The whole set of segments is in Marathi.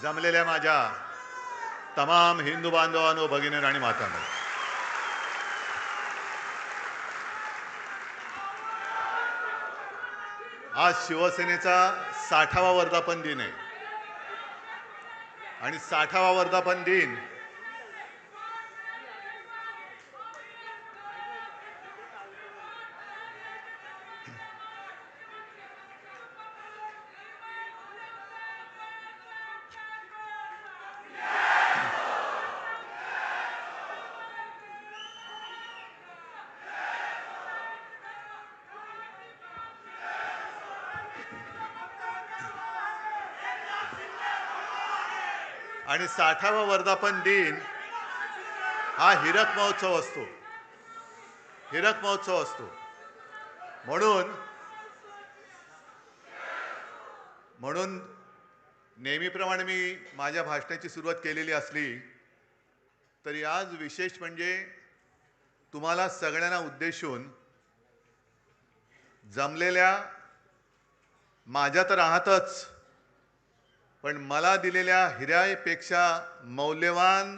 जमलेल्या माझ्या तमाम हिंदू बांधवांनो, भगिनी आणि मातांनो, आज शिवसेनेचा 60वा वर्धापन दिन आहे आणि 60वा वर्धापन दिन आणि 60वा वर्धापन दिन हा हीरक महोत्सव असतो. हीरक महोत्सव असतो. म्हणून नेहमीप्रमाणे मी माझ्या भाषणाची सुरुवात केलेली असली तरी आज विशेष म्हणजे तुम्हाला सगळ्यांना उद्देशून जमलेल्या माझ्या तर आहातच, पण मला दिलेल्या हिऱ्यापेक्षा मौल्यवान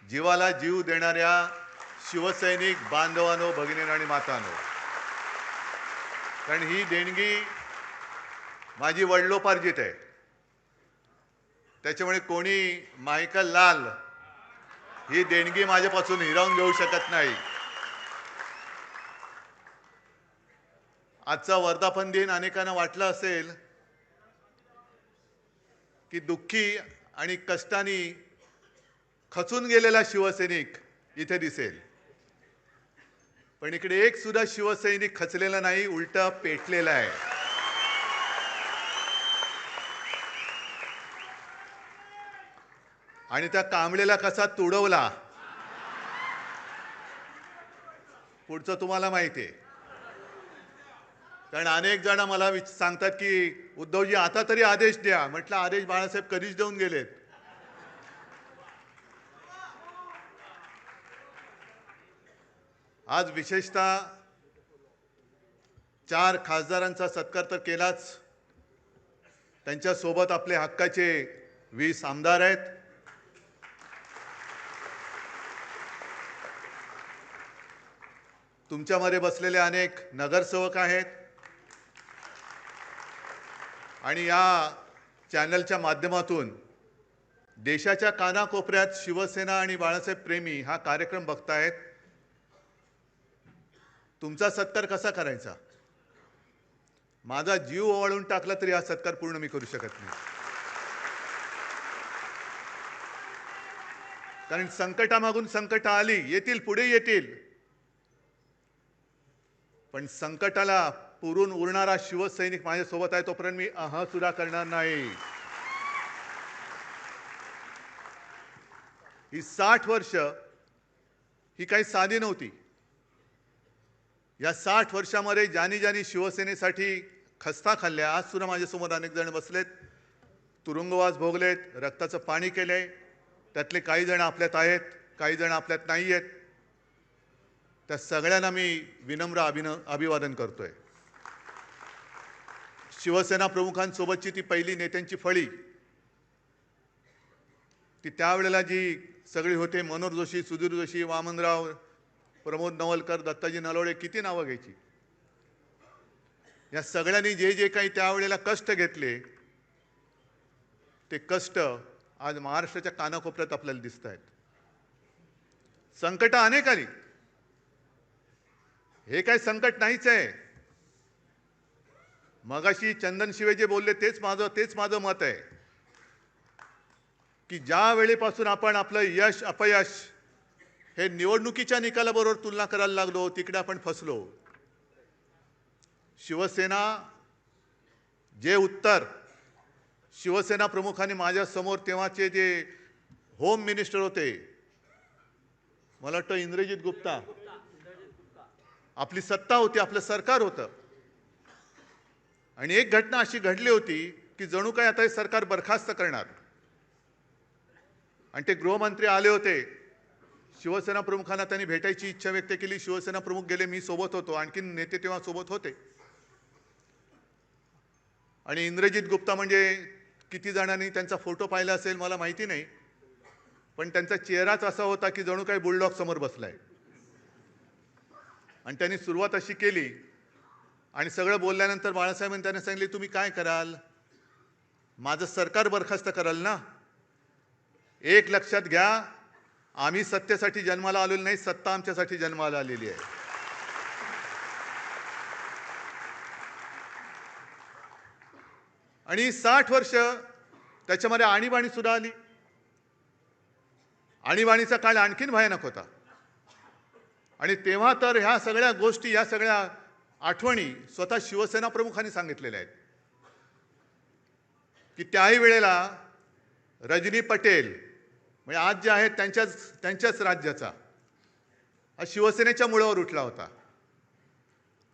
जीवाला जीव देणाऱ्या शिवसैनिक बांधवांनो, भगिनी आणि मातांनो, कारण ही देणगी माझी वडिलोपार्जित आहे. त्याच्यामुळे कोणी मायकल लाल ही देणगी माझ्यापासून हिरावून घेऊ शकत नाही. आजचा वर्धापन दिन अनेकांना वाटलं असेल की दुःखी आणि कष्टाने खचून गेलेला शिवसैनिक इथे दिसेल, पण इकडे एक सुद्धा शिवसैनिक खचलेला नाही, उलटा पेटलेला आहे. आणि त्या कांबळेला कसा तुडवला पुढचं तुम्हाला माहिती आहे. कारण अनेक जण मला सांगतात की उद्धवजी आता तरी आदेश द्या. म्हटलं आदेश बाळासाहेब कधीच देऊन गेलेत. आज विशेषतः 4 खासदारांचा सत्कार तर केलाच, त्यांच्यासोबत आपले हक्काचे 20 आमदार आहेत. तुमच्यामध्ये बसलेले अनेक नगरसेवक आहेत आणि या चॅनलच्या माध्यमातून देशाच्या कानाकोपऱ्यात शिवसेना आणि बाळासाहेब प्रेमी हा कार्यक्रम बघतायत. तुमचा सत्कार कसा करायचा? माझा जीव ओवाळून टाकला तरी हा सत्कार पूर्ण मी करू शकत नाही. कारण संकटामागून संकट आली, येतील, पुढे येतील, पण संकटाला पुरून उरणारा शिवसैनिक माझ्यासोबत आहे तोपर्यंत मी सुद्धा करणार नाही. ही 60 वर्ष ही काही साधी नव्हती. या 60 वर्षामध्ये ज्यांनी शिवसेनेसाठी खस्ता खाल्ल्या, आज सुद्धा माझ्यासमोर अनेक जण बसलेत, तुरुंगवास भोगलेत, रक्ताचं पाणी केलंय. त्यातले काही जण आपल्यात आहेत, काही जण आपल्यात नाही आहेत. त्या सगळ्यांना मी विनम्र अभिवादन करतोय. शिवसेना प्रमुखांसोबतची ती पहिली नेत्यांची फळी, ती त्यावेळेला जी सगळी होते, मनोहर जोशी, सुधीर जोशी, वामनराव, प्रमोद नवलकर, दत्ताजी नलोडे, किती नावं घ्यायची. या सगळ्यांनी जे जे काही त्यावेळेला कष्ट घेतले, ते कष्ट आज महाराष्ट्राच्या कानाकोपऱ्यात आपल्याला दिसत आहेत. संकट अनेक आली, हे काय संकट नाहीच आहे. मगाशी चंदन शिवे जे बोलले तेच माझं मत आहे की ज्या वेळेपासून आपण आपलं यश अपयश हे निवडणुकीच्या निकालाबरोबर तुलना करायला लागलो, तिकडे आपण फसलो. शिवसेना जे उत्तर शिवसेना प्रमुखांनी माझ्या समोर, तेव्हाचे जे होम मिनिस्टर होते, मला वाटतं इंद्रजित गुप्ता, आपली सत्ता होती, आपलं सरकार होतं, आणि एक घटना अशी घडली होती की जणू काय आता हे सरकार बरखास्त करणार. आणि ते गृहमंत्री आले होते, शिवसेना प्रमुखांना त्यांनी भेटायची इच्छा व्यक्त केली. शिवसेना प्रमुख गेले, मी सोबत होतो, आणखी नेते तेव्हा सोबत होते. आणि इंद्रजित गुप्ता म्हणजे किती जणांनी त्यांचा फोटो पाहिला असेल मला माहिती नाही, पण त्यांचा चेहराच असा होता की जणू काही बुलडॉग समोर बसलाय. आणि त्यांनी सुरुवात अशी केली आणि सगळं बोलल्यानंतर बाळासाहेबांनी त्यांना सांगितले, तुम्ही काय कराल? माझं सरकार बरखास्त कराल ना? एक लक्षात घ्या, आम्ही सत्तेसाठी जन्माला आलेलो नाही, सत्ता आमच्यासाठी जन्माला आलेली आहे. आणि 60 वर्ष त्याच्यामध्ये आणीबाणी सुद्धा आली. आणीबाणीचा काळ आणखीन भयानक होता. आणि तेव्हा तर ह्या सगळ्या गोष्टी, या सगळ्या आठवणी स्वतः शिवसेना प्रमुखांनी सांगितलेल्या आहेत की त्याही वेळेला रजनी पटेल म्हणजे आज जे आहेत त्यांच्याच राज्याचा हा शिवसेनेच्या मुळावर उठला होता.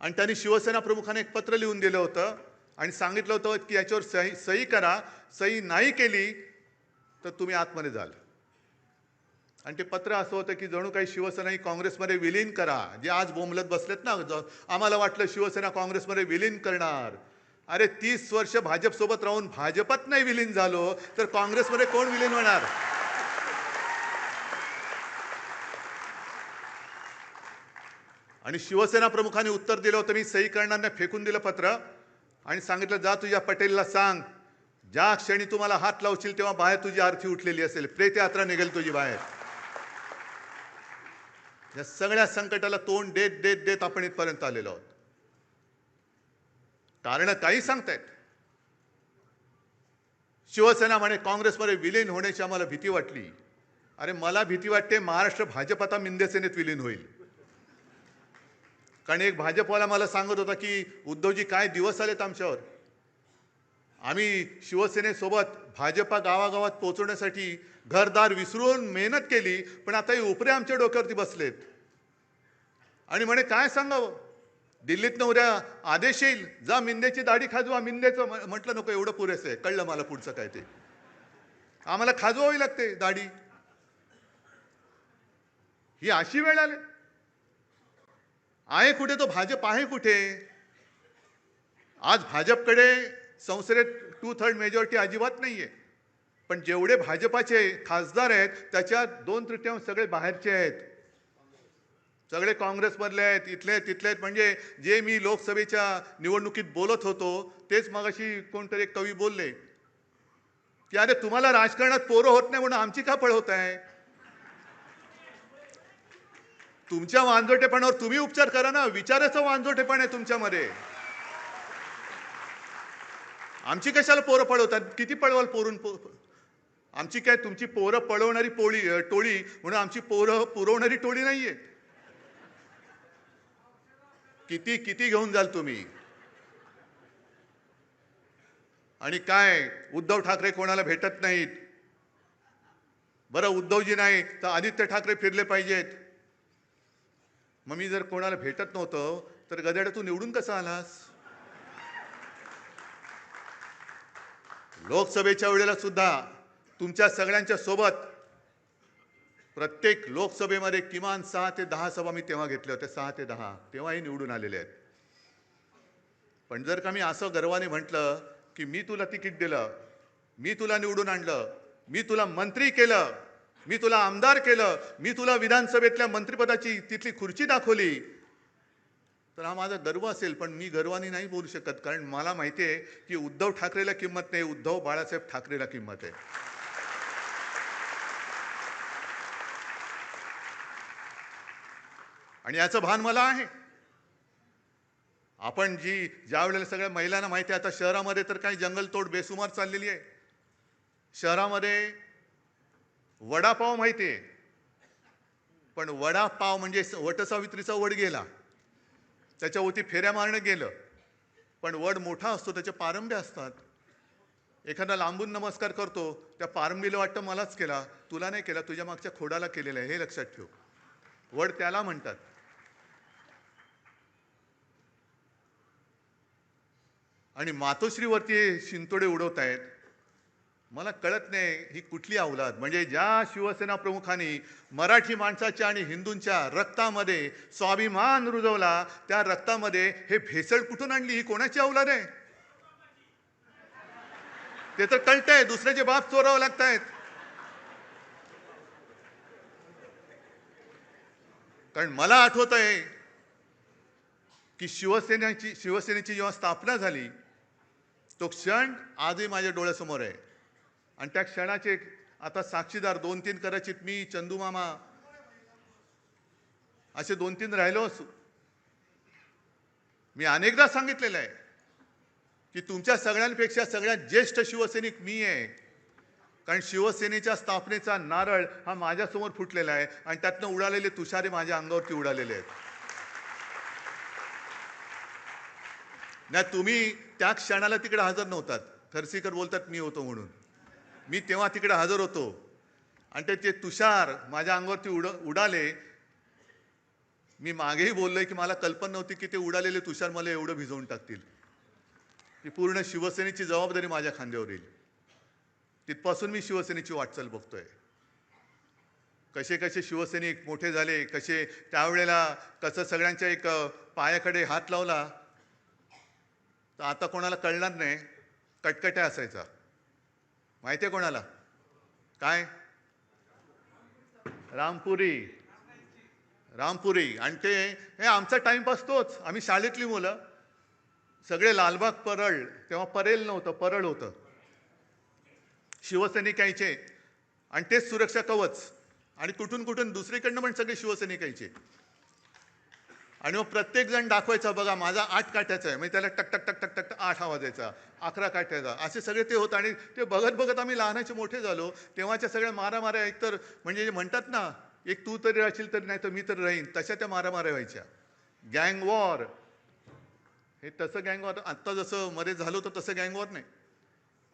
आणि त्यांनी शिवसेना प्रमुखांना एक पत्र लिहून दिलं होतं आणि सांगितलं होतं की याच्यावर सही करा, सही नाही केली तर तुम्ही आतमध्ये जाल. आणि ते पत्र असं होतं की जणू काही शिवसेना ही काँग्रेसमध्ये विलीन करा. जे आज बोंबलत बसलेत ना, आम्हाला वाटलं शिवसेना काँग्रेसमध्ये विलीन करणार. अरे 30 वर्ष भाजपसोबत राहून भाजपात नाही विलीन झालो तर काँग्रेसमध्ये कोण विलीन होणार? आणि शिवसेना प्रमुखांनी उत्तर दिलं होतं, मी सही करणार नाही, फेकून दिलं पत्र आणि सांगितलं, जा तुझ्या पटेलला सांग, ज्या क्षणी तुम्हाला हात लावशील तेव्हा बाहेर तुझी आरती उठलेली असेल, प्रेत यात्रा निघेल तुझी बाहेर. या सगळ्या संकटाला तोंड देत देत देत आपण इथपर्यंत आलेलो आहोत. कारण काही सांगतायत. शिवसेना म्हणे काँग्रेसमध्ये विलीन होण्याची आम्हाला भीती वाटली. अरे मला भीती वाटते महाराष्ट्र भाजप आता मिंदेसेनेत विलीन होईल. कारण एक भाजपवाला मला सांगत होता की उद्धवजी काय दिवस आलेत आमच्यावर. आम्ही शिवसेनेसोबत भाजपा गावागावात पोहोचवण्यासाठी घरदार विसरून मेहनत केली, पण आता हे उपरे आमच्या डोक्यावरती बसलेत. आणि म्हणे काय सांगावं, दिल्लीतनं उद्या आदेश येईल, जा मिंदेची दाढी खाजवा. मिंदेचं म्हटलं नको, एवढं पुरेसं आहे, कळलं मला पुढचं काय ते. आम्हाला खाजवावी लागते दाढी. ही अशी वेळ आली. आहे कुठे तो भाजप, आहे कुठे? आज भाजपकडे संसदेत 2/3 मेजॉरिटी अजिबात नाहीये. पण जेवढे भाजपाचे खासदार आहेत त्याच्यात 2/3 सगळे बाहेरचे आहेत, सगळे काँग्रेसमधले आहेत, इथले तिथले आहेत. म्हणजे जे मी लोकसभेच्या निवडणुकीत बोलत होतो तेच मगाशी कोणतरी एक कवी बोलले की अरे तुम्हाला राजकारणात पोरं होत नाही म्हणून आमची का पळ होत आहे? तुमच्या वांजोटेपणावर तुम्ही उपचार करा ना. विचाराचं वांजोटेपण आहे तुमच्यामध्ये. आमची कशाला पोरं पळवतात? किती पळवाल पोरून? आमची काय तुमची पोरं पळवणारी टोळी म्हणून आमची पोरं पुरवणारी टोळी नाहीये. किती किती घेऊन जाल तुम्ही? आणि काय उद्धव ठाकरे कोणाला भेटत नाहीत. बरं उद्धवजी नाही तर आदित्य ठाकरे फिरले पाहिजेत. मग मी जर कोणाला भेटत नव्हतो तर गदाड्या तू निवडून कसा आलास? लोकसभेच्या वेळेला सुद्धा तुमच्या सगळ्यांच्या सोबत प्रत्येक लोकसभेमध्ये किमान 6 ते 10 सभा मी तेव्हा घेतल्या होत्या. 6 ते 10 तेव्हाही निवडून आलेले आहेत. पण जर का मी असं गर्वाने म्हटलं की मी तुला तिकीट दिलं, मी तुला निवडून आणलं, मी तुला मंत्री केलं, मी तुला आमदार केलं, मी तुला विधानसभेतल्या मंत्रिपदाची तिथली खुर्ची दाखवली, तर हा माझा गर्व असेल. पण मी गर्वाने नाही बोलू शकत, कारण मला माहिती आहे की उद्धव ठाकरेला किंमत नाही, उद्धव बाळासाहेब ठाकरेला किंमत आहे. आणि याचं भान मला आहे. आपण ज्या वेळेला सगळ्या महिलांना माहिती आहे, आता शहरामध्ये तर काही जंगलतोड बेसुमार चाललेली आहे. शहरामध्ये वडापाव माहिती आहे, पण वडापाव म्हणजे वटसावित्रीचा वड गेला, त्याच्यावरती फेऱ्या मारणं गेलं. पण वड मोठा असतो, त्याचे पारंब्या असतात. एखादा लांबून नमस्कार करतो, त्या पारंबीला वाटतं मलाच केला, तुला नाही केला, तुझ्या मागच्या खोडाला केलेला आहे, हे लक्षात ठेव. वड त्याला म्हणतात. आणि मातोश्रीवरती शिंतोडे उडवत आहेत. मला कळत नाही ही कुठली अवलाद. म्हणजे ज्या शिवसेना प्रमुखांनी मराठी माणसाच्या आणि हिंदूंच्या रक्तामध्ये स्वाभिमान रुजवला, त्या रक्तामध्ये हे भेसळ कुठून आणली? ही कोणाची अवलाद आहे? ते तर कळतंय, दुसऱ्याचे बाप चोरावं लागतायत. कारण मला आठवत आहे की शिवसेनेची जेव्हा स्थापना झाली, तो क्षण आजही माझ्या डोळ्यासमोर आहे. आणि त्या क्षणाचे आता साक्षीदार 2-3 कदाचित मी, चंदू मामा असे 2-3 राहिलो असू. मी अनेकदा सांगितलेलं आहे की तुमच्या सगळ्यांपेक्षा सगळ्यात ज्येष्ठ शिवसैनिक मी आहे. कारण शिवसेनेच्या स्थापनेचा नारळ हा माझ्यासमोर फुटलेला आहे आणि त्यातनं उडालेले तुषारे माझ्या अंगावरती उडालेले आहेत. नाही, तुम्ही त्या क्षणाला तिकडे हजर नव्हतात. खर्सीकर बोलतात मी होतो म्हणून. मी तेव्हा तिकडे हजर होतो आणि ते तुषार माझ्या अंगावरती उडाले. मी मागेही बोललोय की मला कल्पना नव्हती की ते उडालेले तुषार मला एवढं भिजवून टाकतील. की पूर्ण शिवसेनेची जबाबदारी माझ्या खांद्यावर येईल. तिथपासून मी शिवसेनेची वाटचाल बघतोय. कसे कसे शिवसैनिक मोठे झाले, कसे त्यावेळेला कसं सगळ्यांच्या एक पायाकडे हात लावला तर आता कोणाला कळणार नाही, कटकट्या असायचा. माहिती आहे कोणाला? काय? रामपुरी. आणि ते हे आमचा टाइमपास तोच. आम्ही शाळेतली मुलं सगळे लालबाग परळ, तेव्हा परेल नव्हतं, परळ होतं. शिवसैनिक यायचे आणि तेच सुरक्षा कवच. आणि कुठून कुठून दुसरीकडनं पण सगळे शिवसैनिक यायचे. आणि मग प्रत्येक जण दाखवायचा, बघा माझा 8 काठ्याचा आहे. म्हणजे त्याला टक टक टक टक टक 8 आवाज यायचा, 11 काठ्याचा, असे सगळे ते होतं. आणि ते बघत बघत आम्ही लहानाचे मोठे झालो. तेव्हाच्या सगळ्या मारामाऱ्या एकतर म्हणजे म्हणतात ना, एक तू तरी राहशील तरी, नाही तर मी तरी राहीन, तशा त्या मारामाऱ्या व्हायच्या. गँग वॉर, हे तसं गँग वॉर आत्ता जसं मध्ये झालं होतं तसं गँग वॉर नाही.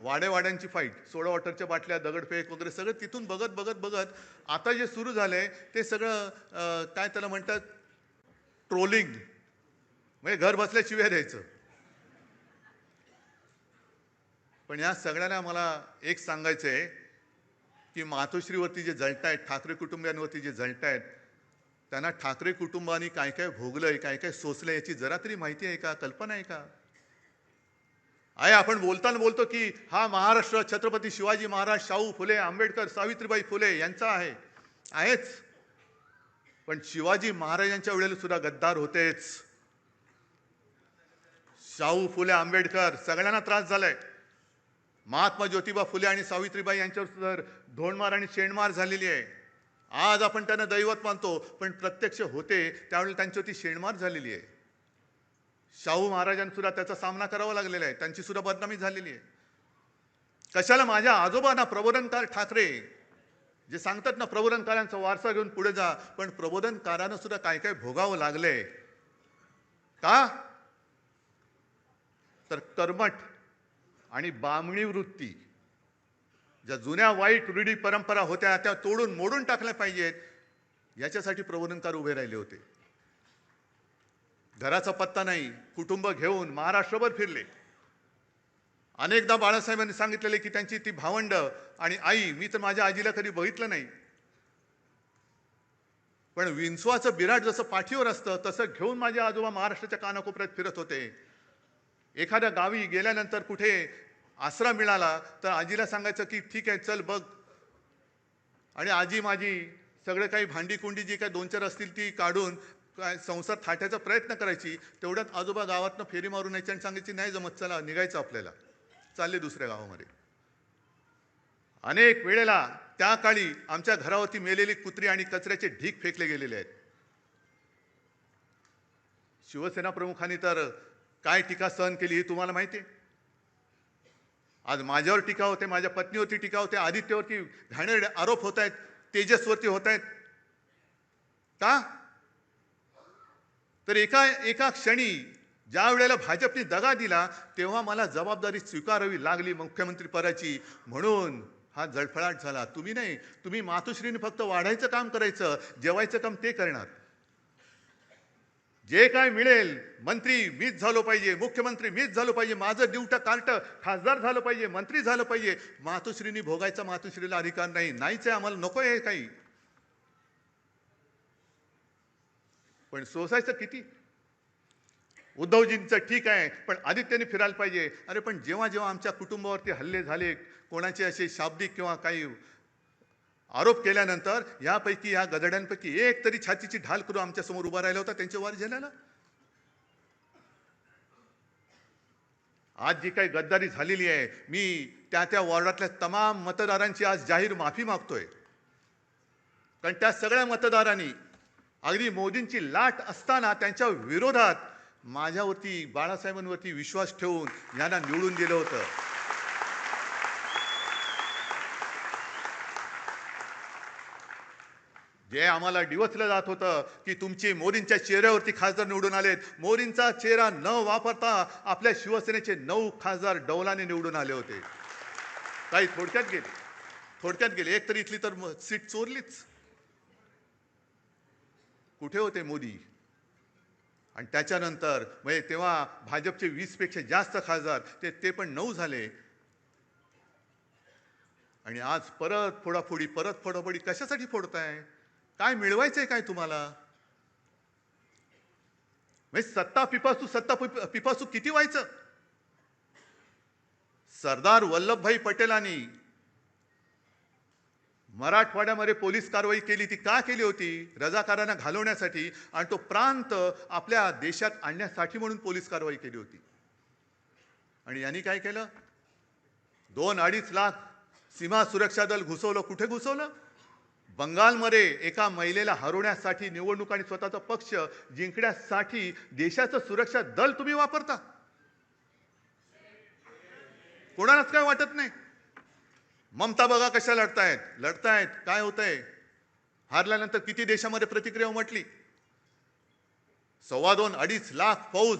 वाड्यांची फाईट, सोडा वॉटरच्या बाटल्या, दगडफेक वगैरे सगळं तिथून बघत बघत बघत आता जे सुरू झालंय ते सगळं काय त्याला म्हणतात, ट्रोलिंग. म्हणजे घर बसल्या शिव्या द्यायचं. पण या सगळ्यांना मला एक सांगायचंय की मातोश्रीवरती जे जळतायत, ठाकरे कुटुंबियांवरती जे जळतायत, त्यांना ठाकरे कुटुंबाने काय काय भोगलंय, काय काय सोसलंय याची जरा तरी माहिती आहे का, कल्पना आहे का? आहे आपण बोलताना बोलतो की हा महाराष्ट्र छत्रपती शिवाजी महाराज, शाहू फुले, आंबेडकर, सावित्रीबाई फुले यांचा आहे. आहेच. पण शिवाजी महाराजांच्या वेळेला सुद्धा गद्दार होतेच. शाहू फुले, आंबेडकर सगळ्यांना त्रास झालाय. महात्मा ज्योतिबा फुले आणि सावित्रीबाई यांच्यावर सुद्धा ढोणमार आणि शेणमार झालेली आहे. आज आपण त्यांना दैवत मानतो, पण प्रत्यक्ष होते त्यावेळेला त्यांच्यावरती शेणमार झालेली आहे. शाहू महाराजांना सुद्धा त्याचा सामना करावा लागलेला आहे. त्यांची सुद्धा बदनामी झालेली आहे. कशाला माझ्या आजोबांना प्रबोधनकार ठाकरे जे सांगतात ना, प्रबोधनकारांचा वारसा घेऊन पुढे जा, पण प्रबोधनकारांना सुद्धा काय काय भोगावं लागलंय. का? तर कर्मठ आणि बामणी वृत्ती, ज्या जुन्या वाईट रूढी परंपरा होत्या त्या तोडून मोडून टाकल्या पाहिजेत, याच्यासाठी प्रबोधनकार उभे राहिले होते. घराचा पत्ता नाही, कुटुंब घेऊन महाराष्ट्रभर फिरले. अनेकदा बाळासाहेबांनी सांगितलेले की त्यांची ती भावंड आणि आई, मी तर माझ्या आजीला कधी बघितलं नाही, पण विंचवाचं बिराट जसं पाठीवर असतं तसं घेऊन माझे आजोबा महाराष्ट्राच्या कानाकोपऱ्यात फिरत होते. एखाद्या गावी गेल्यानंतर कुठे आसरा मिळाला तर आजीला सांगायचं की ठीक आहे चल बघ, आणि आजी माझी सगळं काही भांडी कुंडी जी काही 2-4 असतील ती काढून काय संसार थाटायचा प्रयत्न करायची. तेवढ्यात आजोबा गावातनं फेरी मारून यायची आणि सांगायची नाही जमत, चला निघायचं आपल्याला, चालले दुसऱ्या गावामध्ये. अनेक वेळेला त्या काळी आमच्या घरावरती मेलेली कुत्री आणि कचऱ्याचे ढीग फेकले गेलेले आहेत. शिवसेना प्रमुखांनी तर काय टीका सहन केली हे तुम्हाला माहिती आहे. आज माझ्यावर टीका होते, माझ्या पत्नीवरती टीका होते, आदित्यवरती घाणेरडे आरोप होत आहेत, तेजसवरती होत आहेत. का? तर एका क्षणी ज्या वेळेला भाजपने दगा दिला तेव्हा मला जबाबदारी स्वीकारावी लागली मुख्यमंत्री पदाची, म्हणून हा जळफळाट झाला. तुम्ही नाही, तुम्ही मातोश्रीने फक्त वाढायचं काम करायचं, जेवायचं काम ते करणार. जे काय मिळेल, मंत्री मीच झालो पाहिजे, मुख्यमंत्री मीच झालो पाहिजे, माझं दिवटा कार्ट खासदार झालं पाहिजे, मंत्री झालं पाहिजे, मातोश्रीने भोगायचा मातोश्रीला अधिकार नाही. नाहीच आहे, आम्हाला नको आहे काही. पण सोसायचं किती? उद्धवजींचं ठीक आहे, पण आदित्यने फिरायला पाहिजे. अरे पण जेव्हा जेव्हा आमच्या कुटुंबावरती हल्ले झाले, कोणाचे असे शाब्दिक किंवा काही आरोप केल्यानंतर यापैकी या गधड्यांपैकी एक तरी छातीची ढाल करून आमच्या समोर उभा राहिला होता त्यांच्या वार झाल्याला. आज जी काही गद्दारी झालेली आहे, मी त्या त्या वॉर्डातल्या तमाम मतदारांची आज जाहीर माफी मागतोय. कारण त्या सगळ्या मतदारांनी अगदी मोदींची लाट असताना त्यांच्या विरोधात माझ्यावरती, बाळासाहेबांवरती विश्वास ठेवून यांना निवडून दिलं होतं. जे आम्हाला डिवचलं जात होतं की तुमची मोदींच्या चेहऱ्यावरती खासदार निवडून आलेत, मोदींचा चेहरा न वापरता आपल्या शिवसेनेचे 9 खासदार डौलाने निवडून आले होते. काही थोडक्यात गेले एक तरी इथली तर सीट चोरलीच. कुठे होते मोदी? आणि त्याच्यानंतर म्हणजे तेव्हा भाजपचे 20 पेक्षा जास्त खासदार ते पण 9 झाले. आणि आज परत फोडाफोडी कशासाठी फोडताय? काय मिळवायचंय काय तुम्हाला? म्हणजे सत्ता पिपासू किती व्हायचं? सरदार वल्लभभाई पटेलांनी मराठवाड्यामध्ये पोलीस कारवाई केली, ती का केली होती? रजाकारांना घालवण्यासाठी आणि तो प्रांत आपल्या देशात आणण्यासाठी म्हणून पोलीस कारवाई केली होती. आणि यांनी काय केलं? 2-2.5 लाख सीमा सुरक्षा दल घुसवलं. कुठे घुसवलं? बंगालमध्ये एका महिलेला हरवण्यासाठी निवडणूक आणि स्वतःचा पक्ष जिंकण्यासाठी देशाचं सुरक्षा दल तुम्ही वापरता. कोणालाच काय वाटत नाही. ममता बघा कशा लढतायत. काय होतंय? हारल्यानंतर किती देशामध्ये प्रतिक्रिया उमटली. 2.25-2.5 लाख फौज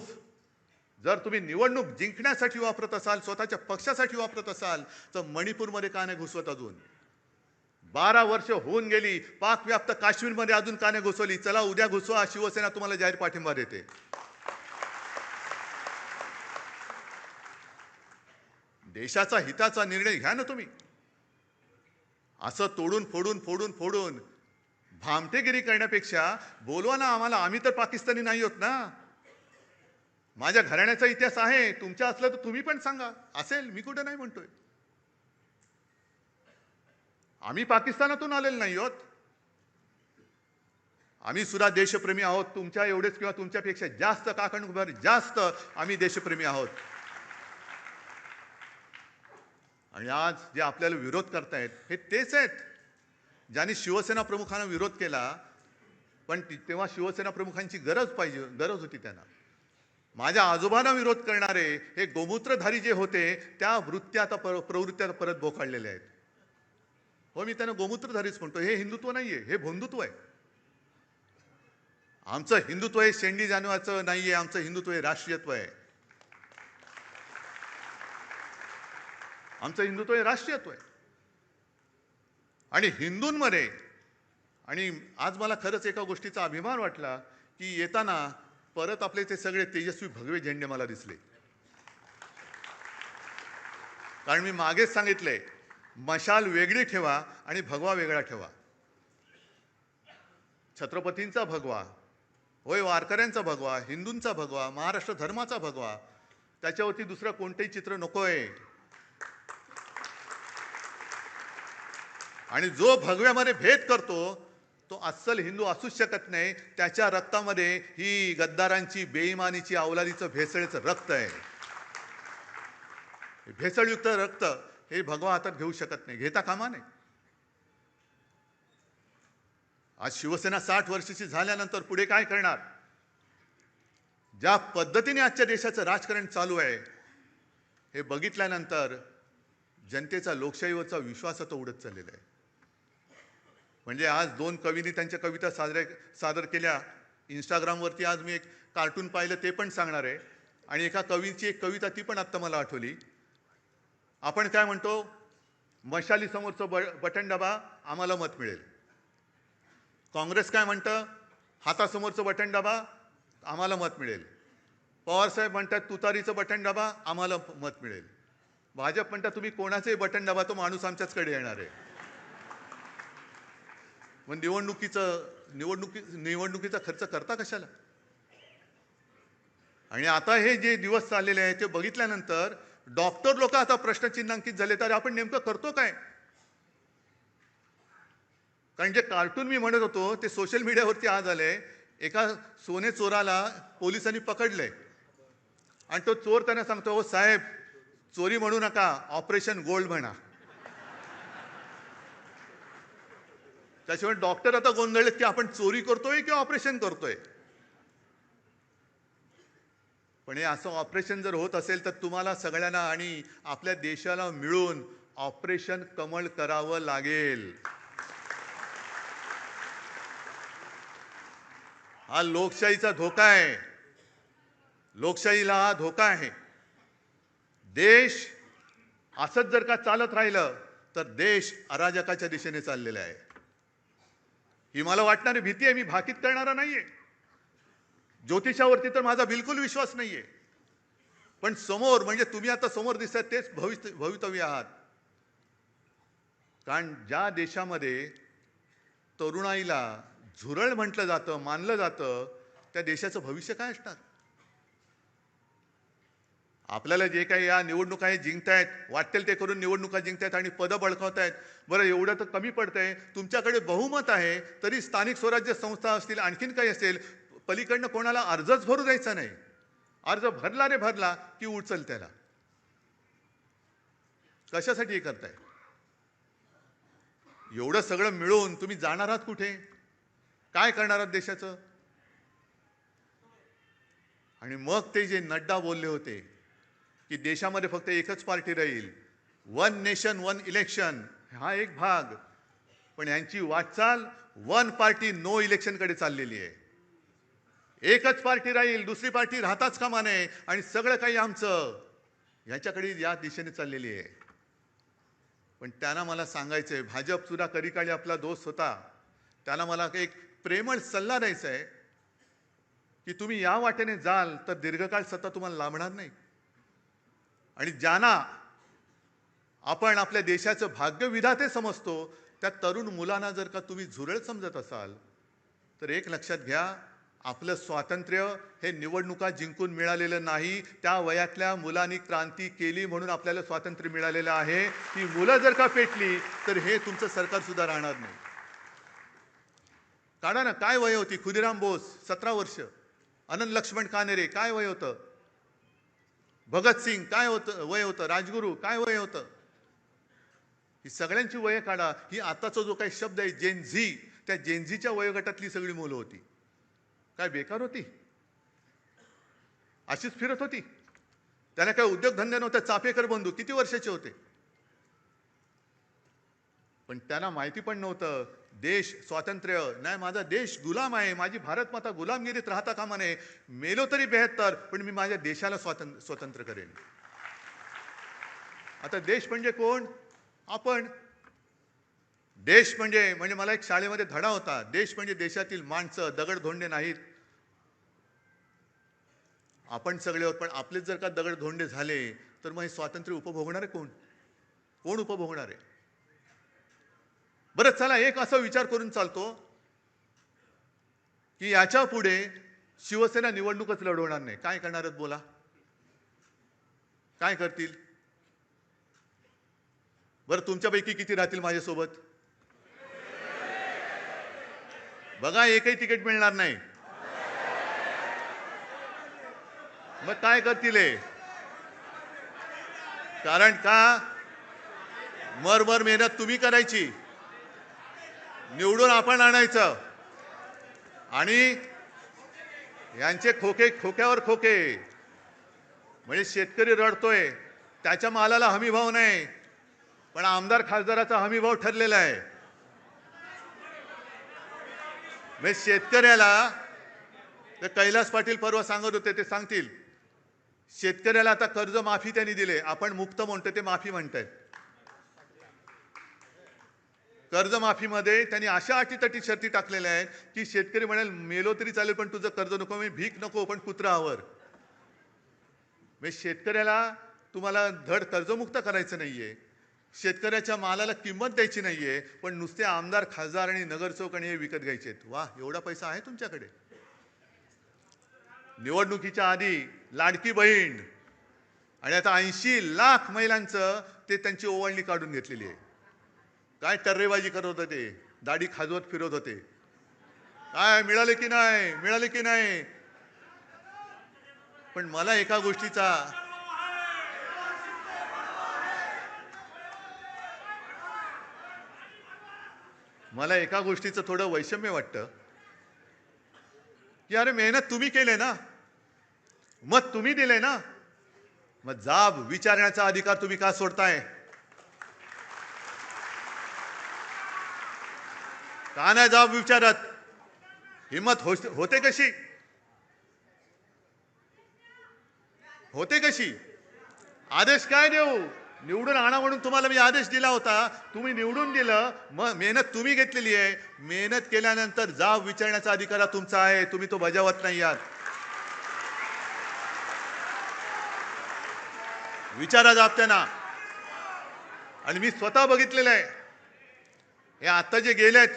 जर तुम्ही निवडणूक जिंकण्यासाठी वापरत असाल, स्वतःच्या पक्षासाठी वापरत असाल, तर मणिपूरमध्ये का नाही घुसवत? अजून 12 वर्ष होऊन गेली. पाक व्याप्त काश्मीरमध्ये अजून का नाही घुसवली? चला उद्या घुसवा, शिवसेना तुम्हाला जाहीर पाठिंबा देते. देशाचा हिताचा निर्णय घ्या ना तुम्ही. असं फोडून भामटेगिरी करण्यापेक्षा बोलवा ना आम्हाला. आम्ही तर पाकिस्तानी नाही होत ना. माझ्या घराण्याचा इतिहास आहे, तुमच्या असलं तर तुम्ही पण सांगा. असेल, मी कुठे नाही म्हणतोय. आम्ही पाकिस्तानातून आलेलो नाही आहोत. आम्ही सुद्धा देशप्रेमी आहोत. तुमच्या एवढेच किंवा तुमच्यापेक्षा जास्त जास्त आम्ही देशप्रेमी आहोत. आणि आज जे आपल्याला विरोध करतायत हे तेच आहेत ज्यांनी शिवसेना प्रमुखांना विरोध केला. पण तेव्हा शिवसेना प्रमुखांची गरज होती त्यांना. माझ्या आजोबांना विरोध करणारे हे गोमूत्रधारी जे होते त्या प्रवृत्त्या परत बोकाळलेल्या आहेत. हो, मी त्यांना गोमूत्रधारीच म्हणतो. हे हिंदुत्व नाहीये, हे भोंदुत्व आहे. आमचं हिंदुत्व हे शेंडी जाणवाचं नाहीये. आमचं हिंदुत्व हे राष्ट्रीयत्व आहे. आमचं हिंदुत्व हे राष्ट्रीयत्व आहे. आणि हिंदूंमध्ये आणि आज मला खरंच एका गोष्टीचा अभिमान वाटला की येताना परत आपले ते सगळे तेजस्वी भगवे झेंडे मला दिसले. कारण मी मागेच सांगितलंय, मशाल वेगळी ठेवा आणि भगवा वेगळा ठेवा. छत्रपतींचा भगवा होय, वारकऱ्यांचा भगवा, हिंदूंचा भगवा, महाराष्ट्र धर्माचा भगवा, त्याच्यावरती दुसरं कोणतेही चित्र नकोय. आणि जो भगव्यामध्ये भेद करतो तो अस्सल हिंदू असूच शकत नाही. त्याच्या रक्तामध्ये ही गद्दारांची, बेईमानीची, अवलादीचं, भेसळीचं रक्त आहे. भेसळयुक्त रक्त हे भगवा हातात घेऊ शकत नाही, घेता कामा नये. आज शिवसेना 60 वर्षाची झाल्यानंतर पुढे काय करणार? ज्या पद्धतीने आजच्या देशाचं राजकारण चालू आहे हे बघितल्यानंतर जनतेचा लोकशाहीवरचा विश्वास आता उडत चाललेला आहे. म्हणजे आज 2 कवींनी त्यांच्या कविता सादर केल्या. इंस्टाग्रामवरती आज मी एक कार्टून पाहिलं, ते पण सांगणार आहे. आणि एका कवीची एक कविता ती पण आत्ता मला आठवली. आपण काय म्हणतो? मशाली समोरचं बटन दाबा, आम्हाला मत मिळेल. काँग्रेस काय म्हणतं? हातासमोरचं बटन दाबा, आम्हाला मत मिळेल. पवारसाहेब म्हणतात तुतारीचं बटन दाबा, आम्हाला मत मिळेल. भाजप म्हणतात तुम्ही कोणाचंही बटन दाबा, तो माणूस आमच्याचकडे येणार आहे. मग निवडणुकीचा खर्च करता कशाला? आणि आता हे जे दिवस चाललेले आहेत ते बघितल्यानंतर डॉक्टर लोक आता प्रश्नचिन्हांकित झाले, तर आपण नेमकं करतो काय? कारण जे कार्टून मी म्हणत होतो ते सोशल मीडियावरती आज आले. एका सोने चोराला पोलिसांनी पकडलंय आणि तो चोर त्यांना सांगतो, हो साहेब, चोरी म्हणू नका, ऑपरेशन गोल्ड म्हणा. त्याशिवाय डॉक्टर आता गोंधळलेत की आपण चोरी करतोय की ऑपरेशन करतोय. पण हे असं ऑपरेशन जर होत असेल तर तुम्हाला सगळ्यांना आणि आपल्या देशाला मिळून ऑपरेशन कमळ करावं लागेल. हा लोकशाहीचा धोका आहे. लोकशाहीला हा धोका आहे. देश असंच जर का चालत राहिलं तर देश अराजकाच्या दिशेने चाललेला आहे. ही मला वाटणारी भीती आहे. मी भाकीत करणारा नाहीये. ज्योतिषावरती तर माझा बिलकुल विश्वास नाहीये. पण समोर, म्हणजे तुम्ही आता समोर दिसतात तेच भवितव्य आहात. कारण ज्या देशामध्ये तरुणाईला झुरळ म्हटलं जातं, मानलं जातं, त्या देशाचं भविष्य काय असणार? आपल्याला जे काही या निवडणुका हे जिंकतायत, वाटेल ते करून निवडणुका जिंकतायत आणि पदं बळकावतायत. बरं, एवढं तर कमी पडतंय. तुमच्याकडे बहुमत आहे तरी स्थानिक स्वराज्य संस्था असतील, आणखीन काही असेल, पलीकडनं कोणाला अर्जच भरू द्यायचा नाही. अर्ज भरला रे भरला की उचल त्याला. कशासाठी हे करताय? एवढं सगळं मिळून तुम्ही जाणार आहात कुठे? काय करणार आहात देशाचं? आणि मग ते जे नड्डा बोलले होते की देशामध्ये फक्त एकच पार्टी राहील, वन नेशन वन इलेक्शन, हा एक भाग. पण यांची वाटचाल वन पार्टी नो इलेक्शन कडे चाललेली आहे. एकच पार्टी राहील, दुसरी पार्टी राहताच कामा नये आणि सगळं काही आमचं, ह्याच्याकडे या दिशेने चाललेली आहे. पण त्यांना मला सांगायचंय, भाजप सुद्धा कधीकाळी आपला दोस्त होता, त्यांना मला एक प्रेमळ सल्ला द्यायचा आहे की तुम्ही या वाटेने जाल तर दीर्घकाळ सत्ता तुम्हाला लाभणार नाही. आणि ज्यांना आपण आपल्या देशाचं भाग्यविधाते समजतो त्या तरुण मुलांना जर का तुम्ही झुरळ समजत असाल तर एक लक्षात घ्या, आपलं स्वातंत्र्य हे निवडणुका जिंकून मिळालेलं नाही. त्या वयातल्या मुलांनी क्रांती केली म्हणून आपल्याला स्वातंत्र्य मिळालेलं आहे. ती मुलं जर का पेटली तर हे तुमचं सरकार सुद्धा राहणार नाही. काढा ना, काय वय होती? खुदिराम बोस 17 वर्ष, अनंत लक्ष्मण कानेरे काय वय होतं? भगतसिंग काय होतं वय होतं? राजगुरू काय वय होतं? ही सगळ्यांची वय काढा. ही आताचा जो काही शब्द आहे जेनझी, त्या जेनझीच्या वयोगटातली सगळी मुलं होती. काय बेकार होती? अशीच फिरत होती. त्यांना काय उद्योगधंदे नव्हते. चाफेकर बंधू किती वर्षाचे होते? पण त्यांना माहिती पण नव्हतं देश स्वातंत्र्य नाही, माझा देश गुलाम आहे, माझी भारत माता गुलामगिरीत राहता कामा नये. मेलो तरी 72, पण मी माझ्या देशाला स्वतंत्र करेन. आता देश म्हणजे कोण? आपण. देश म्हणजे मला एक शाळेमध्ये धडा होता, देश म्हणजे देशातील माणसं, दगडधोंडे नाहीत. आपण सगळे आहोत, पण आपलेच जर का दगडधोंडे झाले तर मग हे स्वातंत्र्य उपभोगणारे कोण? कोण उपभोगणार आहे? बरं, चला एक असा विचार करून चालतो की याच्या पुढे शिवसेना निवडणूकच लढवणार नाही. काय करणार आहेत बोला? काय करतील? बरं, तुमच्यापैकी किती राहतील माझ्यासोबत? बघा, एकही तिकीट मिळणार नाही. मग काय करतील? कारण का मरमर मेहनत तुम्ही करायची, निवडून आपण आणायचं आणि यांचे खोके खोक्यावर खोके. म्हणजे शेतकरी रडतोय, त्याच्या मालाला हमी भाव नाही, पण आमदार खासदाराचा हमी भाव ठरलेला आहे. म्हणजे शेतकऱ्याला, ते कैलास पाटील परवा सांगत होते, ते सांगतील शेतकऱ्याला आता कर्जमाफी त्यांनी दिले. आपण मुक्त म्हणतो, ते माफी म्हणतायत. कर्जमाफीमध्ये त्यांनी अशा अटीतटी शर्ती टाकलेल्या आहेत की शेतकरी म्हणाल मेलो तरी चालेल पण तुझं कर्ज नको, मी भीक नको, पण कुत्रावर. म्हणजे शेतकऱ्याला तुम्हाला धड कर्जमुक्त करायचं नाहीये, शेतकऱ्याच्या मालाला किंमत द्यायची नाहीये, पण नुसते आमदार खासदार आणि नगरसेवक आणि हे विकत घ्यायचे. वा, एवढा पैसा आहे तुमच्याकडे? निवडणुकीच्या आधी लाडकी बहीण आणि आता 80 लाख महिलांचं ते त्यांची ओवाळणी काढून घेतलेली आहे. काय टर्रेबाजी करत होते ते, दाढी खाजवत फिरत होते. काय मिळाले की नाही, मिळाले की नाही. पण मला एका गोष्टीचं थोडं वैषम्य वाटतं की अरे मेहनत तुम्ही केले ना, मत तुम्ही दिले ना, मग जाब विचारण्याचा अधिकार तुम्ही का सोडताय? का नाही जाब विचारत? हिम्मत होते कशी? होते कशी? आदेश काय देऊ? निवडून आणा म्हणून तुम्हाला मी आदेश दिला होता, तुम्ही निवडून दिलं, मग मेहनत तुम्ही घेतलेली आहे. मेहनत केल्यानंतर जाब विचारण्याचा अधिकार तुमचा आहे, तुम्ही तो बजावत नाही आहात. विचारा जाब त्यांना. आणि मी स्वतः बघितलेलं आहे, हे आता जे गेलेत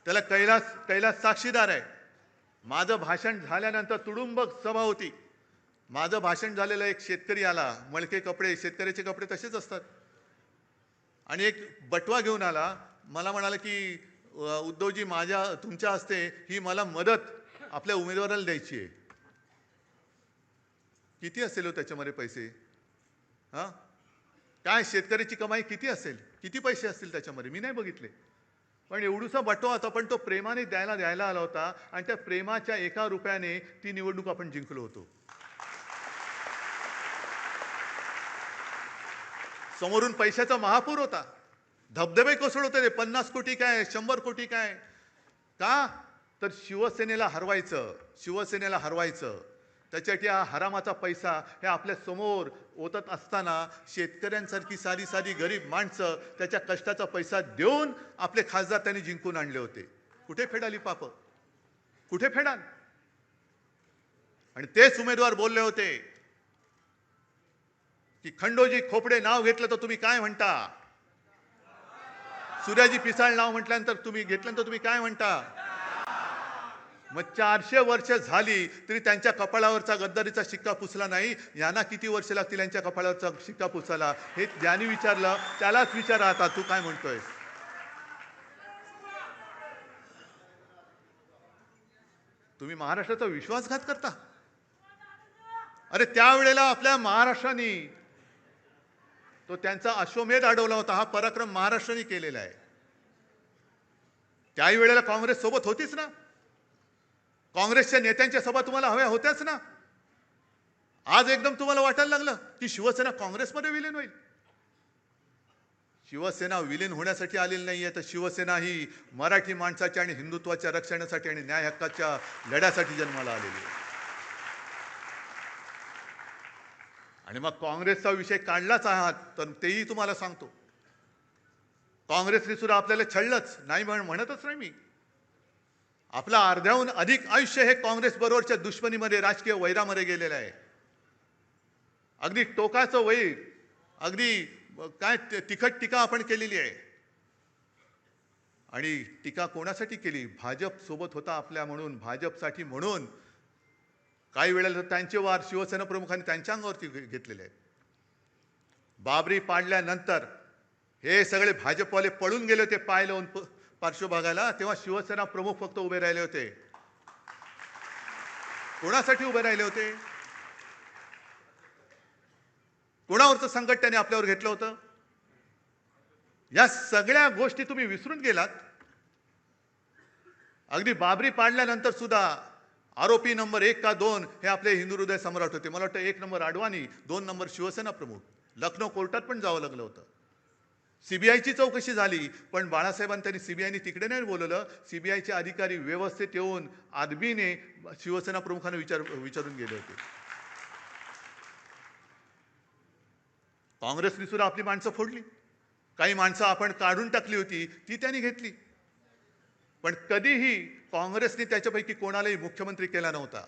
त्याला कैलास साक्षीदार आहे. माझं भाषण झाल्यानंतर तुडुंब सभा होती. माझं भाषण झालेलं एक शेतकरी आला, मळके कपडे, शेतकऱ्याचे कपडे तसेच असतात, आणि एक बटवा घेऊन आला. मला म्हणाला की उद्धवजी, तुमच्या हस्ते ही मला मदत आपल्या उमेदवाराला द्यायची आहे. किती असेल हो त्याच्यामध्ये पैसे? हा, काय शेतकऱ्याची कमाई किती असेल, किती पैसे असतील त्याच्यामध्ये? मी नाही बघितले. पण एवढूसा बटवा होता, पण तो प्रेमाने द्यायला आला होता, आणि त्या प्रेमाच्या 1 रुपयाने ती निवडणूक आपण जिंकलो होतो. समोरून पैशाचा महापूर होता, धबधबे कोसळत होते. 50 कोटी काय, 100 कोटी काय? का तर शिवसेनेला हरवायचं. त्याच्यासाठी हा हरामाचा पैसा हे आपल्या समोर ओतत असताना शेतकऱ्यांसारखी साधी गरीब माणसं त्याच्या कष्टाचा पैसा देऊन आपले खासदार त्यांनी जिंकून आणले होते. कुठे फेडाली पाप? कुठे फेडाल? आणि तेच उमेदवार बोलले होते की खंडोजी खोपडे नाव घेतलं तर तुम्ही काय म्हणता? सूर्याजी पिसाळ नाव घेतल्यानंतर तुम्ही काय म्हणता? मग 400 वर्ष झाली तरी त्यांच्या कपाळावरचा गद्दारीचा शिक्का पुसला नाही. यांना किती वर्ष लागतील यांच्या कपाळावरचा शिक्का पुसायला? हे ज्यांनी विचारलं त्यालाच विचारा, आता तू काय म्हणतोय? तुम्ही महाराष्ट्राचा विश्वासघात करता. अरे त्यावेळेला आपल्या महाराष्ट्राने तो त्यांचा अश्वमेध अडवला होता. हा पराक्रम महाराष्ट्राने केलेला आहे. त्याही वेळेला काँग्रेस सोबत होतीच ना. काँग्रेसच्या नेत्यांच्या सभा तुम्हाला हव्या होत्याच ना. आज एकदम तुम्हाला वाटायला लागलं की शिवसेना काँग्रेसमध्ये विलीन होईल. शिवसेना विलीन होण्यासाठी आलेली नाहीये, तर शिवसेना ही मराठी माणसाच्या आणि हिंदुत्वाच्या रक्षणासाठी आणि न्याय हक्काच्या लढ्यासाठी जन्माला आलेली आहे. आणि मग काँग्रेसचा विषय काढलाच आहात तर तेही तुम्हाला सांगतो, काँग्रेसने सुद्धा आपल्याला छळलंच नाही, म्हणतच नाही मी. आपला अर्ध्याहून अधिक आयुष्य हे काँग्रेस बरोबरच्या दुश्मनीमध्ये, राजकीय वैरामध्ये गेलेलं आहे. अगदी टोकाचं वैर, अगदी काय तिखट टीका आपण केलेली आहे. आणि टीका कोणासाठी केली? भाजप सोबत होता आपल्या म्हणून, भाजपसाठी म्हणून. काही वेळेला त्यांचे वार शिवसेना प्रमुखांनी त्यांच्या अंगावरती घेतलेले आहेत. बाबरी पाडल्यानंतर हे सगळे भाजपवाले पळून गेले होते पाय लावून पार्श्वभागाला, तेव्हा शिवसेना प्रमुख फक्त उभे राहिले होते. कोणासाठी उभे राहिले होते? कोणावरचं संकट त्याने आपल्यावर घेतलं होतं? या सगळ्या गोष्टी तुम्ही विसरून गेलात. अगदी बाबरी पाडल्यानंतर सुद्धा आरोपी नंबर 1 का 2 हे आपले हिंदू हृदय सम्राट होते. मला वाटतं 1 नंबर अडवाणी, 2 नंबर शिवसेना प्रमुख. लखनौ कोर्टात पण जावं लागलं होतं. सीबीआयची चौकशी झाली, पण बाळासाहेबांनी त्यांनी सीबीआयने तिकडे नाही बोलवलं. सीबीआयचे अधिकारी व्यवस्थित येऊन आदबीने शिवसेना प्रमुखांना विचारून गेले होते. काँग्रेसने सुद्धा आपली माणसं फोडली. काही माणसं आपण काढून टाकली होती, ती त्यांनी घेतली. पण कधीही काँग्रेसने त्याच्यापैकी कोणालाही मुख्यमंत्री केला नव्हता.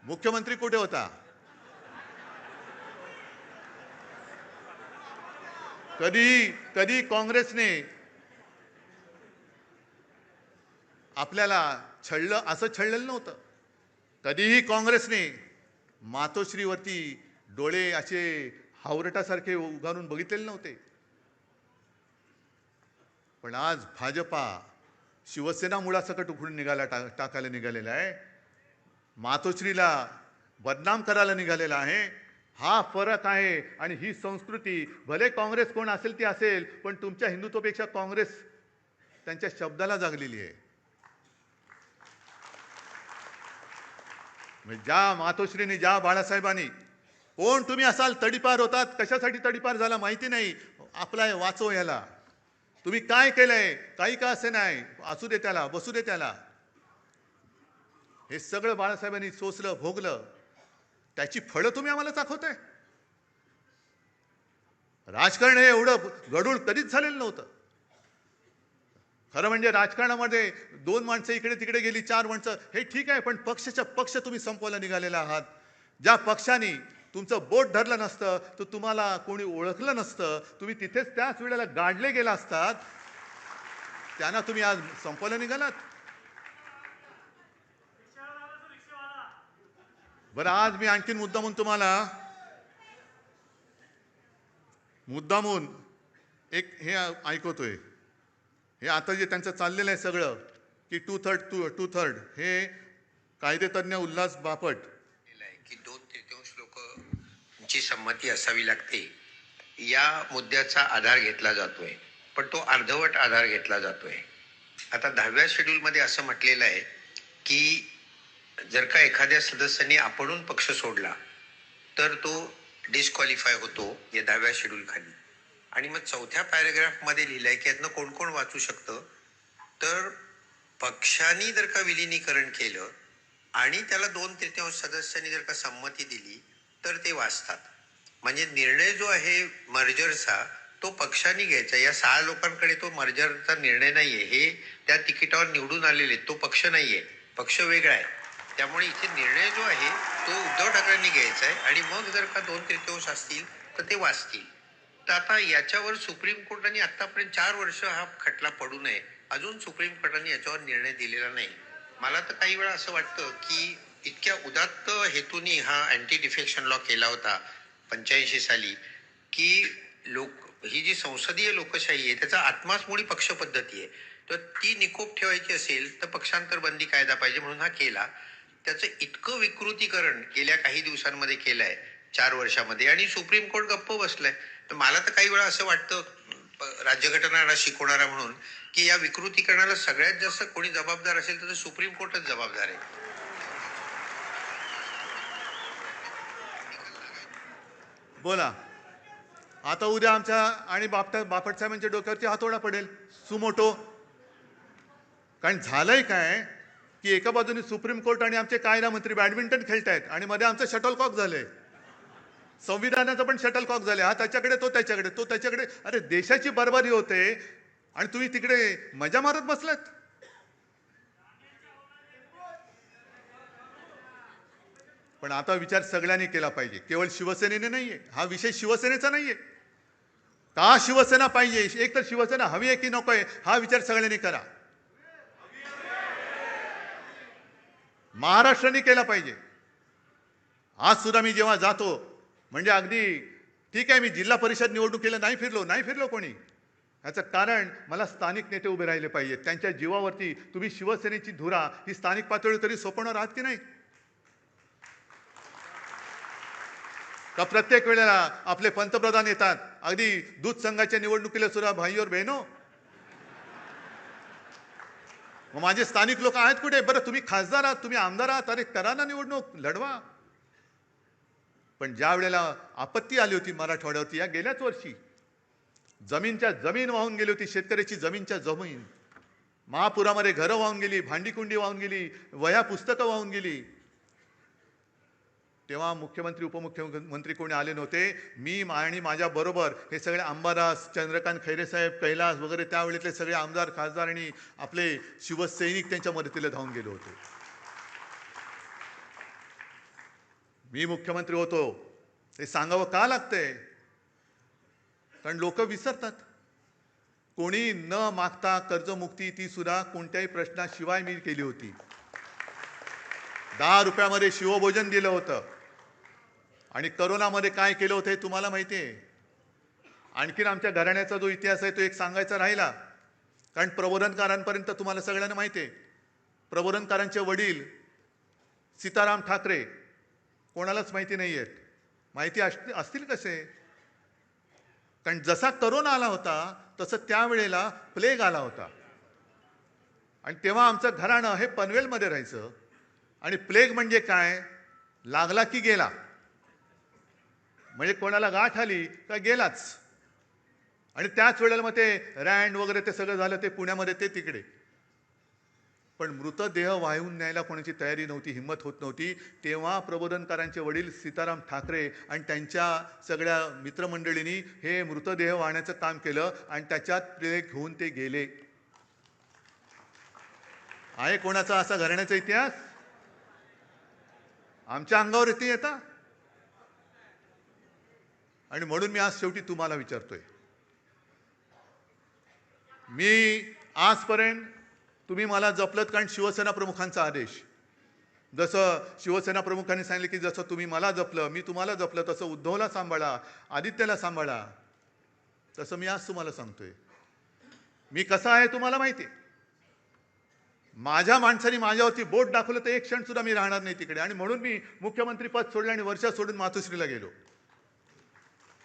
मुख्यमंत्री कुठे होता? कधी काँग्रेसने आपल्याला छळलं असं छळलेलं नव्हतं. कधीही काँग्रेसने मातोश्रीवरती डोळे असे हावरटासारखे उगारून बघितलेले नव्हते. पण आज भाजपा शिवसेना मुळासकट उखडून टाकायला निघालेला आहे. मातोश्रीला बदनाम करायला निघालेला आहे. हा फरक आहे. आणि ही संस्कृती भले काँग्रेस कोण असेल ती असेल, पण तुमच्या हिंदुत्वापेक्षा काँग्रेस त्यांच्या शब्दाला जागलेली आहे. ज्या मातोश्रीने, ज्या बाळासाहेबांनी, कोण तुम्ही असाल, तडीपार होतात, कशासाठी तडीपार झाला माहिती नाही, आपला वाचो याला, तुम्ही काय केलंय, काही का असे नाही, असू दे त्याला, बसू दे त्याला. हे सगळं बाळासाहेबांनी सोसलं, भोगलं, त्याची फळं तुम्ही आम्हाला दाखवताय. राजकारण हे एवढं गडूळ कधीच झालेलं नव्हतं. खरं म्हणजे राजकारणामध्ये 2 माणसं इकडे तिकडे गेली, 4 माणसं, हे ठीक आहे, पण पक्ष तुम्ही संपवायला निघालेला आहात. ज्या पक्षाने तुमचं बोट धरलं नसतं, तर तुम्हाला कोणी ओळखलं नसतं, तुम्ही तिथेच त्याच वेळेला गाडले गेला असतात, त्यांना तुम्ही आज संपवायला निघालात. बरं, आज मी आणखीन मुद्दामून एक हे ऐकवतोय. हे आता जे त्यांचं चाललेलं आहे सगळं, की टू थर्ड, हे कायदेतज्ञ उल्हास बापट, की 2/3 लोकांची संमती असावी लागते, या मुद्द्याचा आधार घेतला जातोय. पण तो अर्धवट आधार घेतला जातोय. आता 10व्या शेड्यूलमध्ये असं म्हटलेलं आहे की जर का एखाद्या सदस्याने आपणून पक्ष सोडला तर तो डिस्क्वालिफाय होतो या 10व्या शेड्यूल खाली. आणि मग 4थ्या पॅरेग्राफमध्ये लिहिलंय की यातनं कोण कोण वाचू शकतं, तर पक्षाने जर का विलिनीकरण केलं आणि त्याला 2/3 सदस्यांनी जर का संमती दिली तर ते वाचतात. म्हणजे निर्णय जो आहे मर्जरचा तो पक्षाने घ्यायचा. या 6 लोकांकडे तो मर्जरचा निर्णय नाहीये. हे त्या तिकिटावर निवडून आलेले, तो पक्ष नाहीये, पक्ष वेगळा आहे. त्यामुळे इथे निर्णय जो आहे तो उद्धव ठाकरेंनी घ्यायचा आहे. आणि मग जर का 2/3 असतील तर ते वाचतील. तर आता याच्यावर सुप्रीम कोर्टाने आतापर्यंत 4 वर्ष हा खटला पडू नये, अजून सुप्रीम कोर्टाने याच्यावर निर्णय दिलेला नाही. मला तर काही वेळा असं वाटतं की इतक्या उदात्त हेतूने हा अँटी डिफेक्शन लॉ केला होता 85 साली, की ही जी संसदीय लोकशाही आहे त्याचा आत्माच मुळी पक्ष पद्धती आहे. तर ती निकोप ठेवायची असेल तर पक्षांतर बंदी कायदा पाहिजे म्हणून हा केला. त्याचं इतकं विकृतीकरण गेल्या काही दिवसांमध्ये केलंय 4 वर्षामध्ये, आणि सुप्रीम कोर्ट गप्प बसलंय. तर मला तर काही वेळा असं वाटतं राज्यघटना शिकवणारा म्हणून, की या विकृतीकरणाला सगळ्यात जास्त कोणी जबाबदार असेल तर सुप्रीम कोर्टच जबाबदार आहे. बोला. आता उद्या आमच्या आणि बापट साहेबांच्या डोक्यावरती हातोडा पडेल, सुमोटो. कारण झालंय काय, की एका बाजूने सुप्रीम कोर्ट आणि आमचे कायदा मंत्री बॅडमिंटन खेळतायत आणि मध्ये आमचं शटलकॉक झालंय. संविधानाचं पण शटलकॉक झाले, हा त्याच्याकडे, तो त्याच्याकडे, तो त्याच्याकडे. अरे देशाची बरबारी होते आणि तुम्ही तिकडे मजा मारत बसलात. पण आता विचार सगळ्यांनी केला पाहिजे, केवळ शिवसेनेने नाहीये. हा विषय शिवसेनेचा नाहीये. का शिवसेना पाहिजे, एक तर शिवसेना हवी आहे की नको आहे, हा विचार सगळ्यांनी करा. महाराष्ट्राने केला पाहिजे. आज सुद्धा मी जेव्हा जातो, म्हणजे अगदी ठीक आहे, मी जिल्हा परिषद निवडणुकीला नाही फिरलो कोणी. याचं कारण मला स्थानिक नेते उभे राहिले पाहिजेत. त्यांच्या जीवावरती तुम्ही शिवसेनेची धुरा ही स्थानिक पातळीवर तरी सोपवणार आहात की नाही? का प्रत्येक वेळेला आपले पंतप्रधान येतात, अगदी दूध संघाच्या निवडणुकीला सुद्धा भाई और बहिनो, मग माझे स्थानिक लोक आहेत कुठे? बरं, तुम्ही खासदार आहात, तुम्ही आमदार आहात, अरे करा ना निवडणूक, लढवा. पण ज्या वेळेला आपत्ती आली होती मराठवाड्यावरती, या गेल्याच वर्षी जमीन वाहून गेली होती, शेतकऱ्याची जमीन, महापुरामध्ये घरं वाहून गेली, भांडीकुंडी वाहून गेली, वह्या पुस्तकं वाहून गेली. तेव्हा मुख्यमंत्री उपमुख्यमंत्री कोणी आले नव्हते. मी आणि माझ्या बरोबर हे सगळे अंबादास, चंद्रकांत खैरे साहेब, कैलास वगैरे त्यावेळेतले सगळे आमदार, खासदार आणि आपले शिवसैनिक त्यांच्या मदतीला धावून गेले होते. मी मुख्यमंत्री होतो, हे सांगावं का लागतंय? कारण लोक विसरतात. कोणी न मागता कर्जमुक्ती ती सुद्धा कोणत्याही प्रश्नाशिवाय मी केली होती. 10 रुपयामध्ये शिवभोजन दिलं होतं आणि करोनामध्ये काय केलं होतं हे तुम्हाला माहिती आहे. आणखीन आमच्या घराण्याचा जो इतिहास आहे तो एक सांगायचा राहिला, कारण प्रबोधनकारांपर्यंत तुम्हाला सगळ्यांना माहिती आहे. प्रबोधनकारांचे वडील सीताराम ठाकरे कोणालाच माहिती नाही आहेत. माहिती असतील कसे, कारण जसा करोना आला होता तसं त्यावेळेला प्लेग आला होता आणि तेव्हा आमचं घराणं हे पनवेलमध्ये राहायचं. आणि प्लेग म्हणजे काय, लागला की गेला, म्हणजे कोणाला गाठ आली का गेलाच. आणि त्याच वेळेला मग ते रँड वगैरे ते सगळं झालं, ते पुण्यामध्ये ते तिकडे. पण मृतदेह वाहून न्यायला कोणाची तयारी नव्हती, हिंमत होत नव्हती. तेव्हा प्रबोधनकारांचे वडील सीताराम ठाकरे आणि त्यांच्या सगळ्या मित्रमंडळींनी हे मृतदेह वाहण्याचं काम केलं आणि त्याच्यात प्लेग घेऊन ते गेले. आहे कोणाचा असा घराण्याचा इतिहास? आमच्या अंगावर येते येता. आणि म्हणून मी आज शेवटी तुम्हाला विचारतोय, मी आजपर्यंत तुम्ही मला जपलत कारण शिवसेना प्रमुखांचा आदेश. जसं शिवसेना प्रमुखांनी सांगितले की जसं तुम्ही मला जपलं, मी तुम्हाला जपलं, तसं उद्धवला सांभाळा, आदित्यला सांभाळा, तसं मी आज तुम्हाला सांगतोय. मी कसा आहे तुम्हाला माहिती आहे. माझ्या माणसाने माझ्यावरती बोट दाखवलं तर एक क्षण सुद्धा मी राहणार नाही तिकडे. आणि म्हणून मी मुख्यमंत्री पद सोडलं आणि वर्षा सोडून मातोश्रीला गेलो.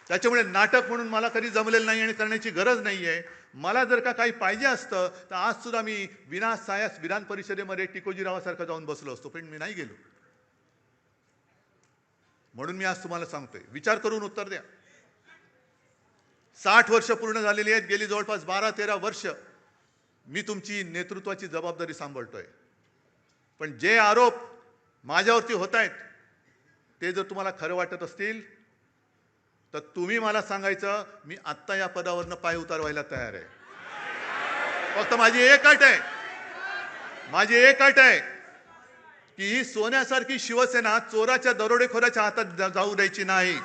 त्याच्यामुळे नाटक म्हणून मला कधी जमलेलं नाही आणि करण्याची गरज नाही आहे. मला जर का काही पाहिजे असतं तर आज सुद्धा मी विनासायास विधान परिषदेमध्ये टिकोजीरावासारखं जाऊन बसलो असतो, पण मी नाही गेलो. म्हणून मी आज तुम्हाला सांगतोय, विचार करून उत्तर द्या. 60 वर्ष पूर्ण झालेली आहेत. गेली जवळपास 12-13 वर्ष मी तुमची नेतृत्वाची जबाबदारी सांभाळतोय. पण जे आरोप माझ्यावरती होत आहेत ते जर तुम्हाला खरं वाटत असतील तर तुम्ही मला सांगायचं, मी आत्ता या पदावरनं पाय उतारवायला तयार आहे. फक्त माझी एक अट आहे की ही सोन्यासारखी शिवसेना चोराच्या दरोडेखोराच्या हातात जाऊ द्यायची नाही.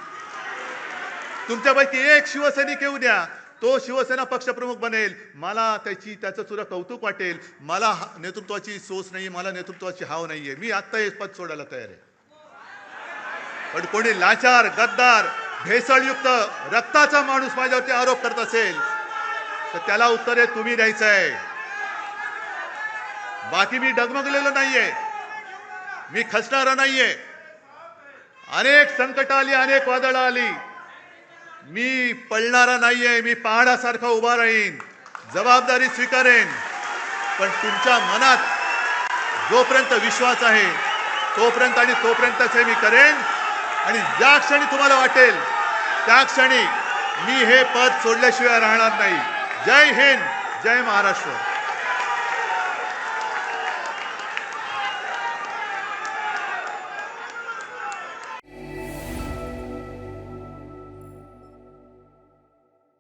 तुमच्यापैकी एक शिवसैनिक येऊ द्या, तो शिवसेना पक्षप्रमुख बनेल, मला त्याचं सुद्धा कौतुक वाटेल. मला नेतृत्वाची सोच नाही, मला नेतृत्वाची हाव नाहीये. मी आत्ता हे पद सोडायला तयार आहे. पण कोणी लाचार, गद्दार, भेसळयुक्त रक्ताचा माणूस माझ्यावरती आरोप करत असेल तर त्याला उत्तर हे तुम्ही द्यायचं आहे. बाकी मी डगमगलेलो नाहीये, मी खचणारा नाहीये. अनेक संकट आली, अनेक वादळं आली, मी पळणारा नाहीये. मी पहाडासारखा उभा राहीन, जबाबदारी स्वीकारेन. पण तुमच्या मनात जोपर्यंत विश्वास आहे तोपर्यंतच हे मी करेन. आणि ज्या क्षणी तुम्हाला वाटेल त्या क्षणी मी हे पद सोडल्याशिवाय राहणार नाही. जय हिंद, जय महाराष्ट्र.